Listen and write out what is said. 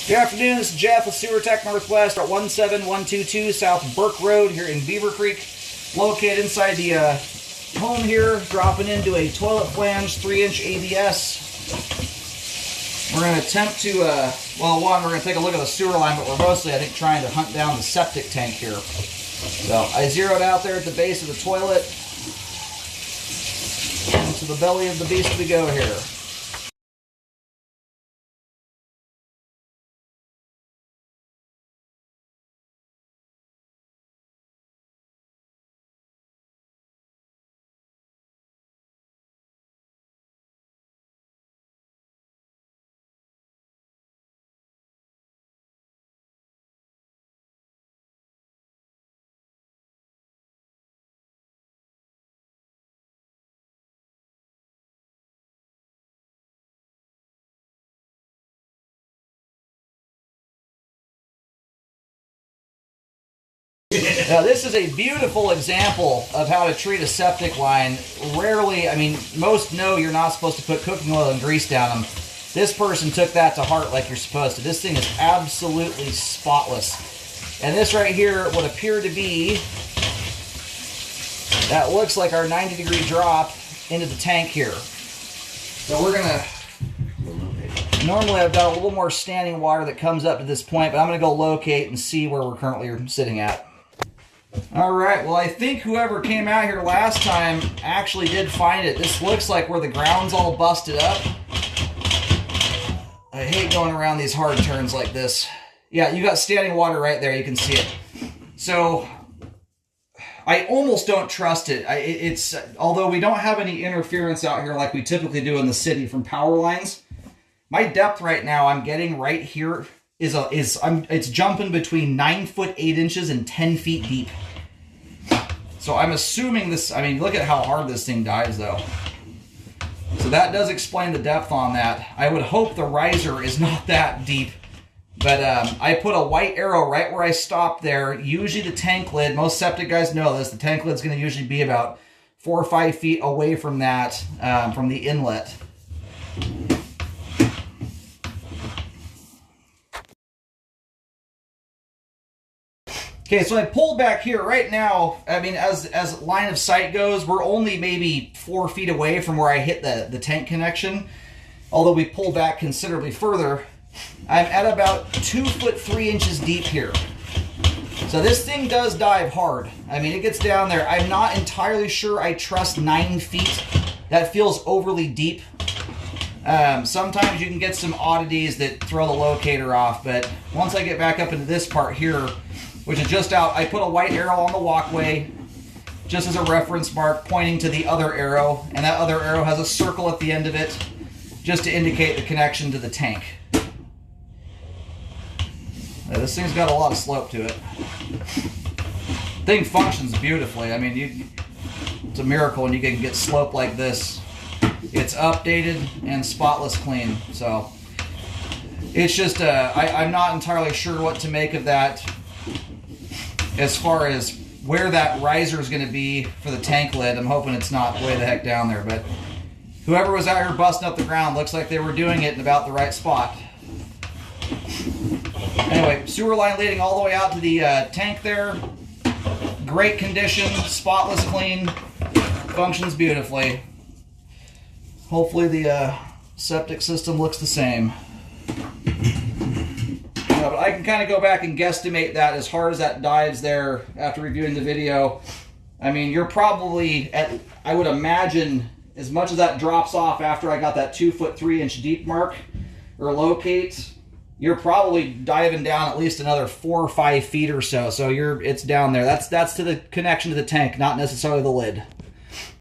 Good afternoon, this is Jeff with Sewer Tech Northwest at 17122 South Burke Road here in Beaver Creek. Located inside the home here, dropping into a toilet flange 3-inch ABS. We're going to attempt to, we're going to take a look at the sewer line, but we're mostly, I think, trying to hunt down the septic tank here. So I zeroed out there at the base of the toilet. Into the belly of the beast we go here. Now this is a beautiful example of how to treat a septic line. Rarely, I mean, most know you're not supposed to put cooking oil and grease down them. This person took that to heart like you're supposed to. This thing is absolutely spotless. And this right here would appear to be, that looks like our 90-degree drop into the tank here. So we're gonna, normally I've got a little more standing water that comes up to this point, but I'm gonna go locate and see where we're currently sitting at. All right, well, I think whoever came out here last time actually did find it. This looks like where the ground's all busted up. I hate going around these hard turns like this. Yeah, you got standing water right there. You can see it. So I almost don't trust it. Although we don't have any interference out here like we typically do in the city from power lines, my depth right now I'm getting right here it's jumping between 9 foot 8 inches and 10 feet deep. So I'm assuming this, I mean, look at how hard this thing dives though. So that does explain the depth on that. I would hope the riser is not that deep, but I put a white arrow right where I stopped there. Usually the tank lid, most septic guys know this, the tank lid's going to usually be about 4 or 5 feet away from that, from the inlet. Okay, so I pulled back here. Right now, I mean, as line of sight goes, we're only maybe 4 feet away from where I hit the tank connection. Although we pulled back considerably further, I'm at about 2 foot 3 inches deep here. So this thing does dive hard. I mean, it gets down there. I'm not entirely sure I trust 9 feet. That feels overly deep. Sometimes you can get some oddities that throw the locator off, but once I get back up into this part here, which is just out, I put a white arrow on the walkway just as a reference mark pointing to the other arrow, and that other arrow has a circle at the end of it just to indicate the connection to the tank. Now, this thing's got a lot of slope to it. Thing functions beautifully. I mean, it's a miracle when you can get slope like this. It's updated and spotless clean. So it's just, I'm not entirely sure what to make of that. As far as where that riser is going to be for the tank lid, I'm hoping it's not way the heck down there, but whoever was out here busting up the ground looks like they were doing it in about the right spot. Anyway, sewer line leading all the way out to the tank there. Great condition, spotless clean, functions beautifully. Hopefully the septic system looks the same. But I can kind of go back and guesstimate that as hard as that dives there after reviewing the video. I mean, you're probably at, I would imagine, as much as that drops off after I got that 2 foot 3 inch deep mark or locate, you're probably diving down at least another 4 or 5 feet or so. So it's down there. That's to the connection to the tank, not necessarily the lid.